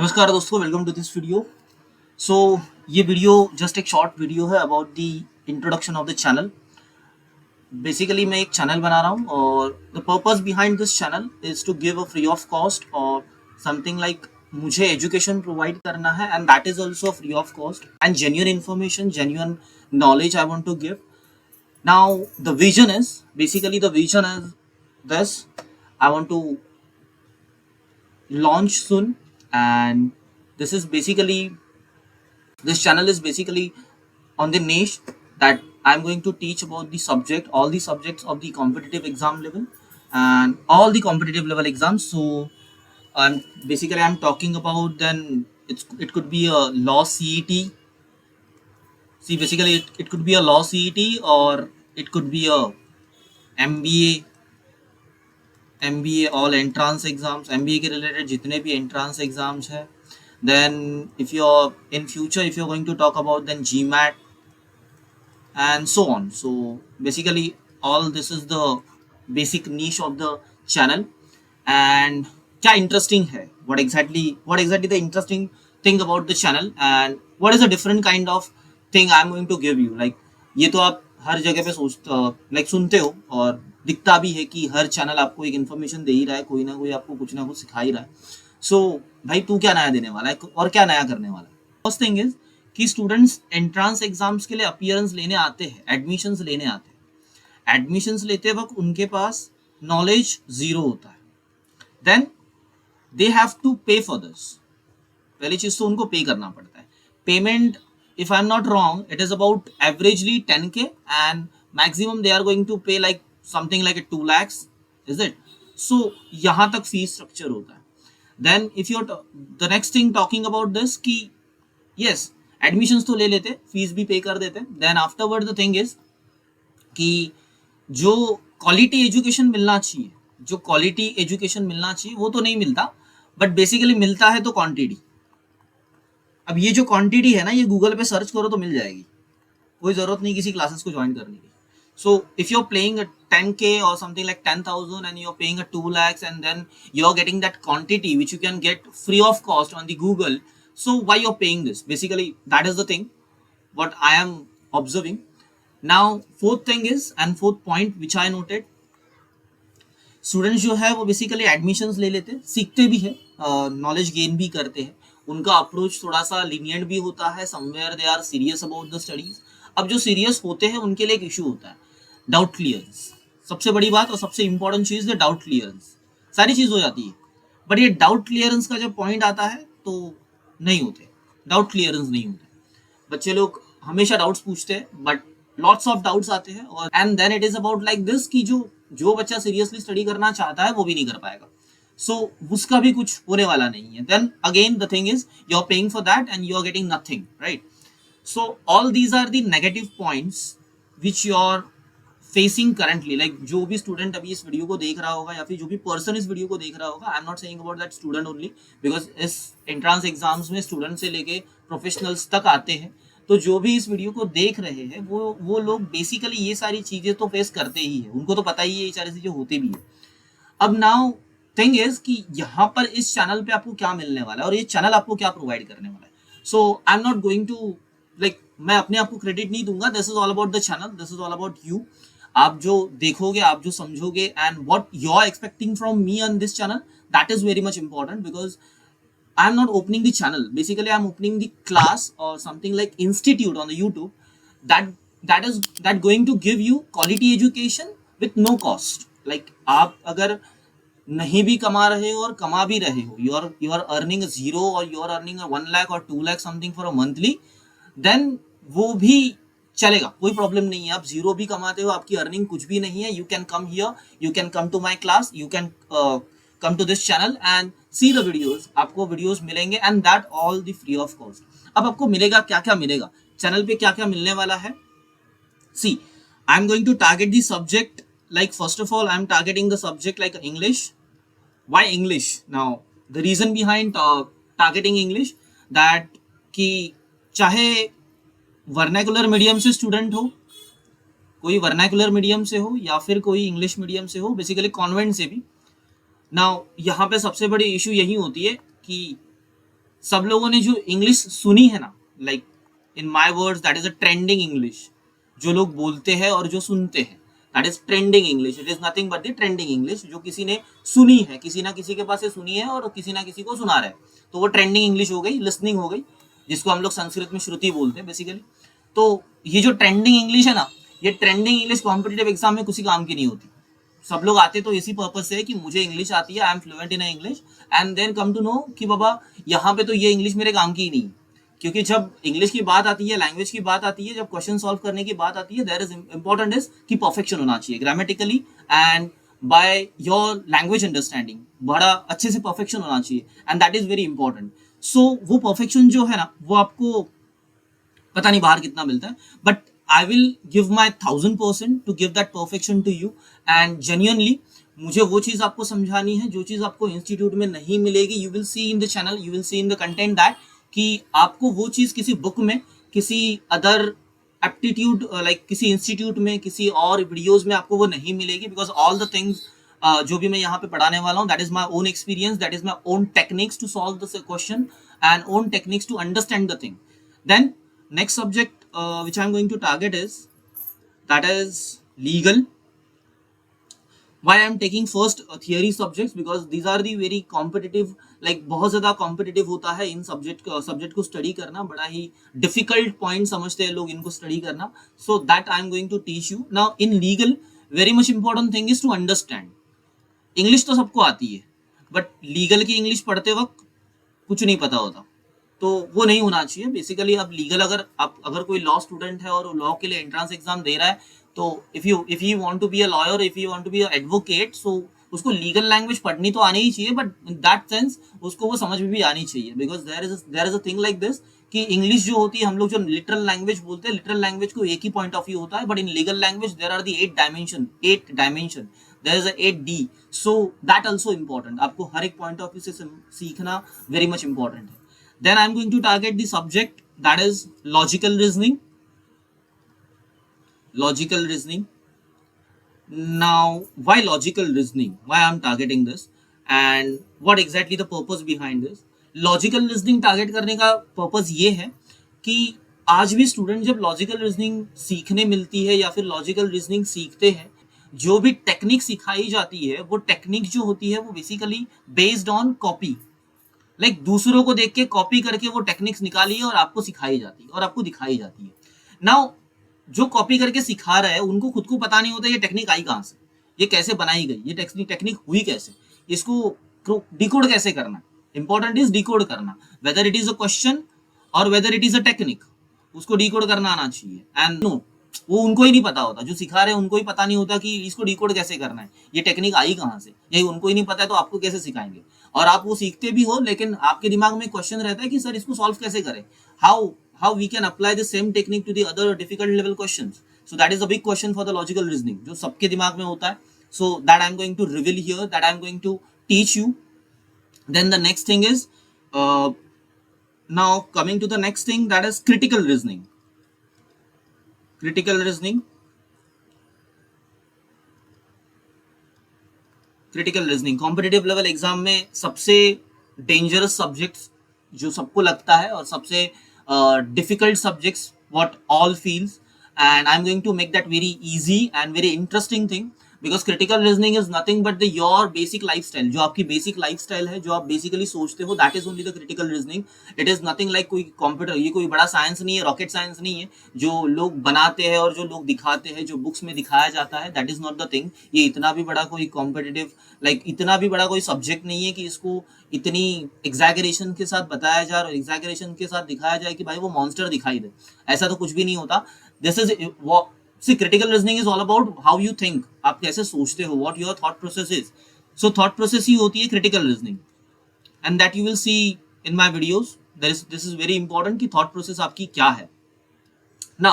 नमस्कार दोस्तों, welcome to this video. So ये वीडियो जस्ट एक शॉर्ट वीडियो है about the introduction of the channel. Basically मैं एक चैनल बना रहा हूँ और the purpose behind this channel is to give a free of cost और समथिंग लाइक मुझे एजुकेशन प्रोवाइड करना है and that is also free of cost and genuine information, genuine knowledge I want to give. Now the vision is basically the vision is this: I want to launch soon, and this is basically this channel is basically on the niche that I'm going to teach about the subject, all the subjects of the competitive exam level and all the competitive level exams. So I'm talking about, then it could be a law CET. See, basically it could be a law CET, or it could be a MBA all entrance exams, MBA के related जितने भी entrance exams है. Then if you're in future, if you're going to talk about then GMAT and so on. So basically all this is the basic niche of the channel. And क्या interesting है, what exactly the interesting thing about the channel, and what is a different kind of thing I'm going to give you. Like ये तो आप हर जगह पे like सुनते हो और दिखता भी है कि हर चैनल आपको एक इन्फॉर्मेशन दे ही रहा है, कोई ना कोई आपको कुछ ना कुछ सिखा ही रहा है. सो भाई तू क्या नया देने वाला है और क्या नया करने वाला है? फर्स्ट थिंग इज कि स्टूडेंट्स एंट्रांस एग्जाम्स के लिए अपीयरेंस लेने आते हैं, एडमिशंस लेने आते हैं. एडमिशंस लेते वक्त उनके पास नॉलेज जीरो होता है. देन दे हैव टू पे फॉर दिस. पहली चीज तो उनको पे करना पड़ता है. Payment, if I'm not wrong, it is about averagely 10k and maximum they are going to pay like something like a 2 lakhs, is it? So यहाँ तक फीस स्ट्रक्चर होता है. Then if you're the next thing talking about this कि yes admissions तो ले लेते, fees भी pay कर देते. Then afterward the thing is कि जो क्वालिटी एजुकेशन मिलना चाहिए, जो क्वालिटी एजुकेशन मिलना चाहिए वो तो नहीं मिलता, बट बेसिकली मिलता है तो क्वांटिटी. अब ये जो क्वांटिटी है ना, ये गूगल पे सर्च करो तो मिल जाएगी, कोई जरूरत नहीं किसी क्लासेस को ज्वाइन करने की. So if you are playing 10k or something like 10,000 and you're paying a 2 lakhs and then you're getting that quantity which you can get free of cost on the Google, so why you're paying this? Basically that is the thing what I am observing. Now fourth thing is, and fourth point which I noted, students जो है वो basically admissions ले लेते, सीखते भी है, knowledge gain भी करते हैं. उनका अप्रोच थोड़ा सा लीनियंट भी होता है, somewhere they are serious about the studies. अब जो सीरियस होते हैं उनके लिए एक इशू होता है डाउट क्लियरेंस. सबसे बड़ी बात और सबसे इंपॉर्टेंट चीज है डाउट क्लियरेंस. सारी चीज हो जाती है बट ये डाउट क्लियरेंस का जब पॉइंट आता है तो नहीं होते, डाउट क्लियरेंस नहीं होते. बच्चे लोग हमेशा डाउट्स पूछते हैं बट लॉट्स ऑफ डाउट्स आते हैं, और and then it is about like this कि जो बच्चा सीरियसली स्टडी करना चाहता है वो भी नहीं कर पाएगा. सो उसका भी कुछ होने वाला नहीं है. Then again the thing is you are paying for that and you are getting nothing, right? So all these are the negative points which you are facing currently. Like जो भी स्टूडेंट अभी इस वीडियो को देख रहा होगा या फिर जो भी पर्सन इस वीडियो को देख रहा होगा, आई am not saying about that student only, because इस एंट्रांस एग्जाम्स में स्टूडेंट से लेके प्रोफेशनल्स तक आते हैं. तो जो भी इस वीडियो को देख रहे हैं वो लोग बेसिकली ये सारी चीजें तो फेस करते ही है, उनको तो पता ही है ये सारी चीजें होती भी है. अब नाउ थिंग इज कि यहाँ पर इस चैनल पे आपको क्या मिलने वाला है और ये चैनल आपको क्या प्रोवाइड करने वाला है. So I am not going to like, मैं अपने आप को क्रेडिट नहीं दूंगा. This is all about the channel, this is all about you. आप जो देखोगे, आप जो समझोगे and what you are expecting from me on this channel, that is very much important. Because I am not opening the channel. Basically, I am opening the class or something like institute on the YouTube that going to give you quality education with no cost. Like आप अगर नहीं भी कमा रहे हो और कमा भी रहे हो, you are earning a 0 or you are earning a 1 lakh or 2 lakh something for a monthly, then वो भी चलेगा, कोई प्रॉब्लम नहीं है. आप जीरो भी कमाते हो, आपकी अर्निंग कुछ भी नहीं है, you can come here, you can come to my class, you can come to this channel and see the videos. आपको वीडियोस मिलेंगे and that all the free of cost. अब आपको मिलेगा क्या क्या मिलेगा चैनल पे, क्या क्या मिलने वाला है. See, I am going to target the subject, like first of all I am targeting the subject like English. Why English? Now the reason behind targeting English that कि चाहे वर्नाकुलर मीडियम से student हो, कोई vernacular medium से हो या फिर कोई इंग्लिश मीडियम से हो, बेसिकली कॉन्वेंट से भी. नाउ यहाँ पे सबसे बड़ी इशू यही होती है कि सब लोगों ने जो इंग्लिश सुनी है ना, like in my words that is a trending English, जो लोग बोलते हैं और जो सुनते हैं, that is trending English. It is nothing but the trending English, जो किसी ने सुनी है, किसी ना किसी के पास से सुनी है और किसी ना किसी को सुना रहा है, तो वो ट्रेंडिंग इंग्लिश हो गई, लिसनिंग हो गई, जिसको हम लोग संस्कृत में श्रुति बोलते हैं बेसिकली। तो ये जो ट्रेंडिंग इंग्लिश है ना, ये ट्रेंडिंग इंग्लिश कॉम्पिटेटिव एग्जाम में किसी काम की नहीं होती। सब लोग आते तो इसी पर्पज से है कि मुझे इंग्लिश आती है, I am fluent in English, and then come to know कि बाबा यहाँ पे तो ये इंग्लिश मेरे काम की ही नहीं। क्योंकि जब इंग्लिश की बात आती है, लैंग्वेज की बात आती है, जब क्वेश्चन सॉल्व करने की बात आती है, देयर इज इंपॉर्टेंट इज कि परफेक्शन होना चाहिए grammatically and by your language understanding, बड़ा अच्छे से परफेक्शन होना चाहिए, and that is very important. So वो परफेक्शन जो है ना, वो आपको पता नहीं बाहर कितना मिलता है, but I will give my 1000% to give that perfection to you, and genuinely मुझे वो चीज आपको समझानी है जो चीज आपको इंस्टीट्यूट में नहीं मिलेगी। You will see in the channel, you will see in the content that कि आपको वो चीज किसी बुक में, किसी अदर एप्टीट्यूड लाइक किसी इंस्टीट्यूट में, किसी और वीडियोज में आपको वो नहीं मिलेगी, बिकॉज ऑल द थिंग्स जो भी मैं यहाँ पे पढ़ाने वाला हूँ, that is my own experience, that is my own techniques to solve the question and own techniques to understand the thing. Then next subject which I'm going to target is, that is legal. Why I'm taking first theory subjects, because these are the very competitive, like बहुत ज़्यादा competitive होता है इन subject को study करना, बड़ा ही difficult point समझते हैं लोग इनको स्टडी करना। So that I am going to teach you now in legal. Very much important thing is to understand. English तो सबको आती है, बट लीगल की इंग्लिश पढ़ते वक्त कुछ नहीं पता होता, तो वो नहीं होना चाहिए बेसिकली। अब लीगल अगर कोई लॉ स्टूडेंट है और लॉ के लिए एंट्रेंस एग्जाम दे रहा है, तो if you want to be a lawyer, if you want to be a advocate, so उसको लीगल लैंग्वेज पढ़नी तो आनी ही चाहिए, बट इन दैट सेंस उसको वो समझ में भी आनी चाहिए, because there is a thing like this कि इंग्लिश जो होती है, हम लोग जो लिटरल लैंग्वेज बोलते हैं, लिटरल लैंग्वेज को एक ही पॉइंट ऑफ व्यू होता है, but in legal language there are the 8 dimension, there is a 8D, so that also important. आपको हर एक पॉइंट ऑफ व्यू से सीखना वेरी मच इंपॉर्टेंट है। Then I'm going to target the subject that is logical reasoning. Logical reasoning. Now, why logical reasoning? Why I'm targeting this? And what exactly the purpose behind this? Logical reasoning target करने का purpose ये है कि आज भी student जब logical reasoning सीखने मिलती है या फिर लॉजिकल रीजनिंग सीखते हैं, जो भी टेक्निक सिखाई जाती है, वो टेक्निक जो होती है वो basically based on copy, like दूसरों को देख के कॉपी करके वो टेक्निक्स निकाली है और आपको सिखाई जाती है और आपको दिखाई जाती है। नाउ जो कॉपी करके सिखा रहा है, उनको खुद को पता नहीं होता ये टेक्निक आई कहाँ से, ये कैसे बनाई गई, ये टेक्निक हुई कैसे, इसको डिकोड कैसे करना। इंपॉर्टेंट इज डिकोड करना, whether it is a question or whether it is a technique, उसको डिकोड करना आना चाहिए। एंड नो, वो उनको ही नहीं पता होता, जो सिखा रहे हैं उनको ही पता नहीं होता कि इसको डिकोड कैसे करना है, ये टेक्निक आई कहाँ से, यही उनको ही नहीं पता है, तो आपको कैसे सिखाएंगे। और आप वो सीखते भी हो, लेकिन आपके दिमाग में क्वेश्चन रहता है कि सर इसको सॉल्व कैसे करें, how we can apply the same technique to the other difficult level questions. So that is a big question for the logical reasoning, जो सबके दिमाग में होता है। So that I am going to reveal here, that I am going to teach you. Then the next thing is, now coming to the next thing, that is critical reasoning. Critical reasoning. Critical reasoning competitive level exam में सबसे dangerous subjects जो सबको लगता है और सबसे difficult subjects what all feels, and I am going to make that very easy and very interesting thing, because critical reasoning is nothing but the your basic lifestyle, जो आपकी बेसिक लाइफस्टाइल है, जो आप बेसिकली सोचते हो, that is only the critical reasoning. It is nothing like कोई computer, ये कोई बड़ा साइंस नहीं है, रॉकेट साइंस नहीं है, जो लोग बनाते हैं और जो लोग दिखाते हैं, जो बुक्स में दिखाया जाता है, that is not the thing. ये इतना भी बड़ा कोई कॉम्पिटिटिव इतना भी बड़ा कोई सब्जेक्ट नहीं है कि इसको इतनी एग्जैगरेशन के साथ बताया जाए और एग्जैगरेशन के साथ दिखाया जाए कि भाई वो मॉन्स्टर दिखाई दे, ऐसा तो कुछ भी नहीं होता। This is See, critical reasoning is all about how you think, आप कैसे सोचते हो, what your thought process is. So thought process ही होती है critical reasoning, and that you will see in my videos. This is very important कि thought process आपकी क्या है. Now,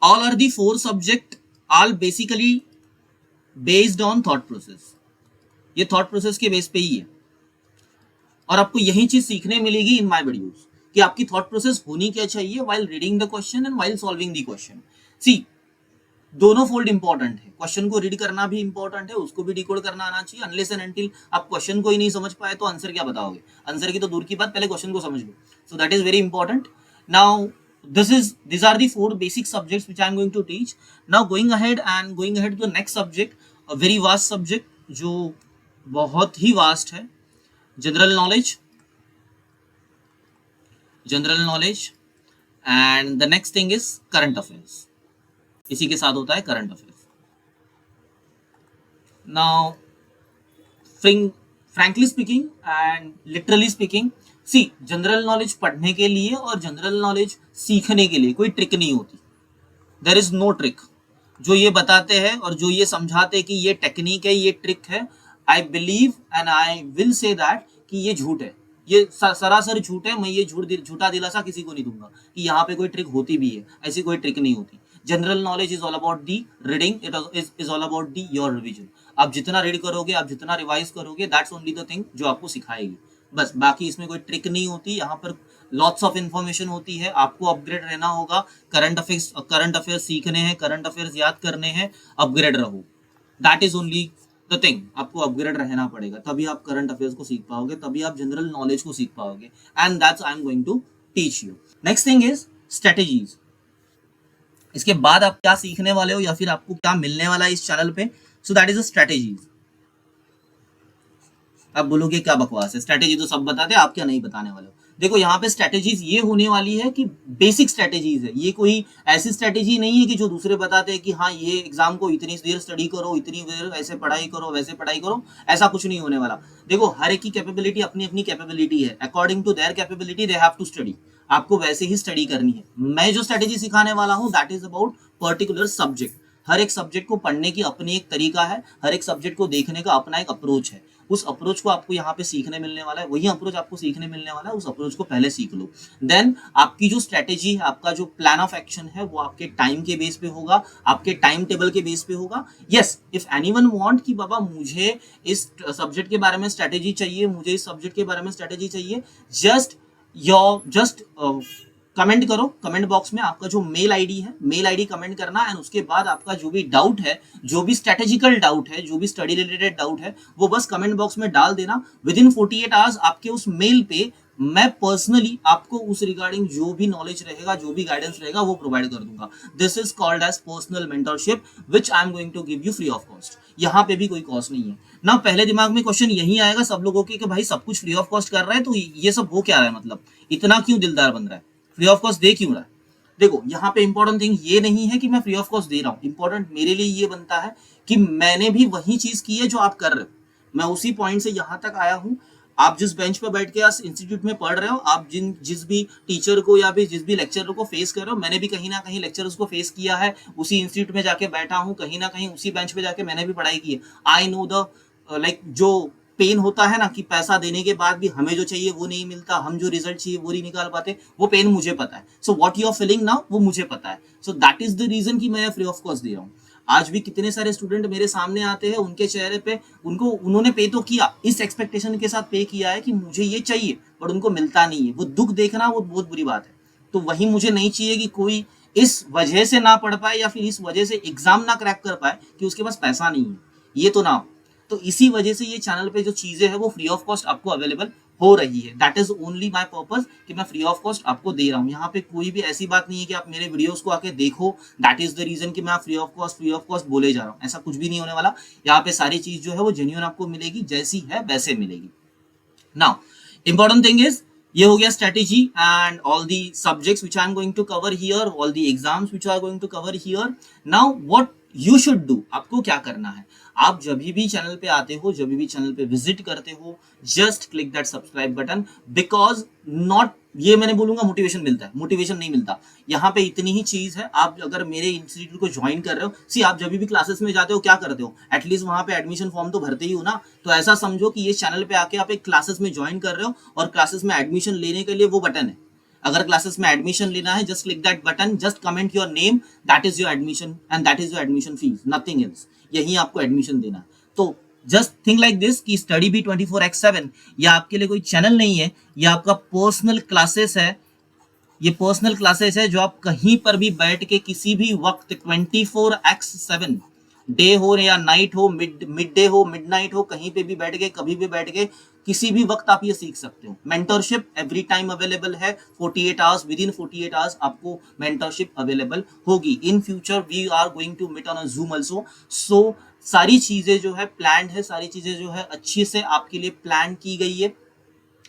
all are the 4 subject all basically based on thought process. ये thought process के base पे ही है, और आपको यही चीज सीखने मिलेगी in my videos कि आपकी thought process होनी क्या चाहिए while reading the question and while solving the question. See, दोनों फोल्ड इंपॉर्टेंट है, क्वेश्चन को रीड करना भी इंपॉर्टेंट है, उसको भी डिकोड करना आना चाहिए। अनलेस एंड अनटिल आप क्वेश्चन को ही नहीं समझ पाए तो आंसर क्या बताओगे, आंसर की तो दूर की बात, पहले क्वेश्चन को समझ लो। So that is very important. Now these are the four basic subjects which I am going to teach. Now going ahead to the next subject, a very vast subject जो बहुत ही वास्ट है, general knowledge. And the next thing is current affairs, इसी के साथ होता है current affairs. Now frankly speaking and literally speaking, see general knowledge पढ़ने के लिए और जनरल नॉलेज सीखने के लिए कोई ट्रिक नहीं होती, देयर इज नो ट्रिक। जो ये बताते हैं और जो ये समझाते हैं कि ये टेक्निक है, ये ट्रिक है, I believe and I will say that कि ये झूठ है, ये सरासर झूठ है। मैं ये झूठा दिलासा किसी को नहीं दूंगा कि यहाँ पे कोई ट्रिक होती भी है, ऐसी कोई ट्रिक नहीं होती। General knowledge is all about the reading, it is all about the your revision. आप जितना रीड करोगे, आप जितना रिवाइज करोगे, दैट्स ओनली द थिंग जो आपको सिखाएगी, बस। बाकी इसमें कोई ट्रिक नहीं होती, यहाँ पर लॉट्स ऑफ इन्फॉर्मेशन होती है। आपको अपग्रेड रहना होगा, करंट अफेयर्स सीखने हैं, करंट अफेयर्स याद करने हैं, अपग्रेड रहो, that is only the thing. आपको अपग्रेड रहना पड़ेगा, तभी आप करंट अफेयर्स को सीख पाओगे, तभी आप जनरल नॉलेज को सीख पाओगे, and that's I am going to teach you. Next thing is strategies. इसके बाद आप क्या सीखने वाले हो या फिर आपको क्या मिलने वाला है इस चैनल पे, सो दैट इज अ स्ट्रेटेजीज। आप बोलोगे क्या बकवास है, स्ट्रेटेजी तो सब बताते हैं, आप क्या नहीं बताने वाले हो। देखो यहाँ पे स्ट्रेटेजीज ये होने वाली है कि बेसिक स्ट्रेटेजीज है, ये कोई ऐसी स्ट्रेटेजी नहीं है कि जो दूसरे बताते हैं कि हाँ ये एग्जाम को इतनी देर स्टडी करो, इतनी देर ऐसे पढ़ाई करो, वैसे पढ़ाई करो, ऐसा कुछ नहीं होने वाला। देखो हर एक की कैपेबिलिटी अपनी अपनी कैपेबिलिटी है, according to their capability they have to study. आपको वैसे ही स्टडी करनी है। मैं जो स्ट्रेटेजी सिखाने वाला हूँ that is about particular subject. हर एक सब्जेक्ट को पढ़ने की अपनी एक तरीका है, हर एक सब्जेक्ट को देखने का अपना एक अप्रोच है। उस अप्रोच को आपको यहाँ पे सीखने मिलने वाला है, वही अप्रोच आपको सीखने मिलने वाला है, उस अप्रोच को पहले सीख लो। देन आपकी जो स्ट्रेटेजी है, आपका जो प्लान ऑफ एक्शन है, वो आपके टाइम के बेस पे होगा, आपके टाइम टेबल के बेस पे होगा। यस, इफ एनीवन वांट कि बाबा मुझे इस सब्जेक्ट के बारे में स्ट्रेटेजी चाहिए, मुझे इस सब्जेक्ट के बारे में स्ट्रेटेजी चाहिए, जस्ट कमेंट करो, कमेंट बॉक्स में आपका जो मेल आईडी है, मेल आईडी कमेंट करना, एंड उसके बाद आपका जो भी डाउट है, जो भी स्ट्रेटेजिकल डाउट है, जो भी स्टडी रिलेटेड डाउट है, वो बस कमेंट बॉक्स में डाल देना। विद इन 48 आवर्स आपके उस मेल पे मैं पर्सनली आपको उस रिगार्डिंग जो भी नॉलेज रहेगा, जो भी गाइडेंस रहेगा, वो प्रोवाइड कर दूंगा। This is called as personal mentorship which I am going to give you free of cost. यहाँ पे भी कोई कॉस्ट नहीं है ना। पहले दिमाग में क्वेश्चन यही आएगा सब लोगों के कि भाई सब कुछ फ्री ऑफ कॉस्ट कर रहा है तो ये सब हो क्या रहा है, मतलब इतना क्यों दिलदार बन रहा है, फ्री ऑफ कॉस्ट दे क्यों रहा है। देखो यहाँ पे इंपॉर्टेंट थिंग ये नहीं है कि मैं फ्री ऑफ कॉस्ट दे रहा हूँ, इंपॉर्टेंट मेरे लिए ये बनता है कि मैंने भी वही चीज की है जो आप कर रहे हो, मैं उसी पॉइंट से यहाँ तक आया हूँ। आप जिस बेंच पर बैठ के इंस्टीट्यूट में पढ़ रहे हो, आप जिस भी टीचर को या फिर जिस भी लेक्चरर को फेस कर रहे हो, मैंने भी कहीं ना कहीं लेक्चरर्स को फेस किया है, उसी इंस्टीट्यूट में जाके बैठा हूँ, कहीं ना कहीं उसी बेंच पे जाके मैंने भी पढ़ाई की है। आई नो द लाइक जो पेन होता है ना कि पैसा देने के बाद भी हमें जो चाहिए वो नहीं मिलता, हम जो रिजल्ट चाहिए वो नहीं निकाल पाते, वो पेन मुझे पता है। So what you are feeling now वो मुझे पता है। So that is the reason कि मैं फ्री ऑफ कॉस्ट दे रहा हूँ। आज भी कितने सारे स्टूडेंट मेरे सामने आते हैं, उनके चेहरे पे उन्होंने पे तो किया, इस एक्सपेक्टेशन के साथ पे किया है कि मुझे ये चाहिए, बट उनको मिलता नहीं है। वो दुख देखना वो बहुत बुरी बात है। तो वही मुझे नहीं चाहिए कि कोई इस वजह से ना पढ़ पाए या फिर इस वजह से एग्जाम ना क्रैक कर पाए कि उसके पास पैसा नहीं है, ये तो ना हो। तो इसी वजह से ये चैनल पे जो चीजें हैं वो फ्री ऑफ कॉस्ट आपको अवेलेबल हो रही है। That is only my purpose कि मैं फ्री ऑफ कॉस्ट आपको दे रहा हूँ। यहाँ पे कोई भी ऐसी बात नहीं है कि आप मेरे वीडियोस को आके देखो, दैट इज द रीजन कि मैं फ्री ऑफ कॉस्ट बोले जा रहा हूँ। ऐसा कुछ भी नहीं होने वाला। यहाँ पे सारी चीज जो है वो जेन्युइन आपको मिलेगी, जैसी है वैसे मिलेगी। नाउ इंपॉर्टेंट थिंग इज ये हो गया strategy and all the subjects which I am going to cover here, all the exams which I am going to cover here. Now what you should do, आपको क्या करना है। आप जब भी चैनल पे आते हो, जब भी चैनल पे विजिट करते हो, just click that subscribe button, because not ये मैंने बोलूंगा मोटिवेशन मिलता है, मोटिवेशन नहीं मिलता। यहाँ पे इतनी ही चीज है, आप अगर मेरे इंस्टीट्यूट को ज्वाइन कर रहे हो, सी आप जब भी क्लासेस में जाते हो क्या करते हो, एटलीस्ट वहां पे एडमिशन फॉर्म तो भरते ही हो ना। तो ऐसा समझो कि ये चैनल पे आके आप एक क्लासेस में ज्वाइन कर रहे हो और क्लासेस में एडमिशन लेने के लिए वो बटन है। अगर क्लासेस में एडमिशन लेना है, just click that button, just comment your name, that is your admission and that is your admission fees, nothing else. यही आपको एडमिशन देना है। तो जस्ट थिंक लाइक दिस कि स्टडी भी 24/7 या आपके लिए कोई चैनल नहीं है, या आपका पर्सनल क्लासेस है, ये पर्सनल क्लासेस है जो आप कहीं पर भी बैठ के किसी भी वक्त 24x7 डे हो या नाइट हो, मिड डे हो, मिडनाइट हो, कहीं पे भी बैठ के, कभी भी बैठ के, किसी भी वक्त आप ये सीख सकते हो। मेंटरशिप एवरी टाइम अवेलेबल है, 48 आवर्स, विद इन 48 आवर्स आपको मेंटरशिप अवेलेबल होगी। In future we are going to meet on a Zoom also. So सारी चीजें जो है प्लान है, सारी चीजें जो है अच्छे से आपके लिए प्लान की गई है।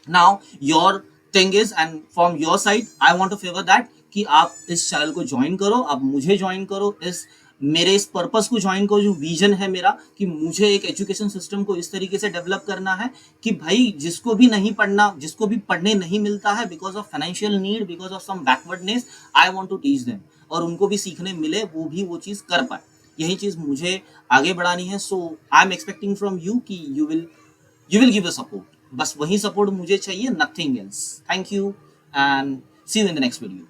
Now your thing is, and from your side I want to favour that कि आप इस चैनल को ज्वाइन करो, आप मुझे ज्वाइन करो, इस मेरे इस पर्पस को ज्वाइन करो। जो विजन है मेरा कि मुझे एक एजुकेशन सिस्टम को इस तरीके से डेवलप करना है कि भाई जिसको भी नहीं पढ़ना, जिसको भी पढ़ने नहीं मिलता है because of financial need, because of some backwardness, I want to teach them, और उनको भी सीखने मिले, वो भी वो चीज कर पाए। यही चीज मुझे आगे बढ़ानी है। So I am expecting from you कि you will give a support. बस वही सपोर्ट मुझे चाहिए, nothing else. Thank you and see you in the next video.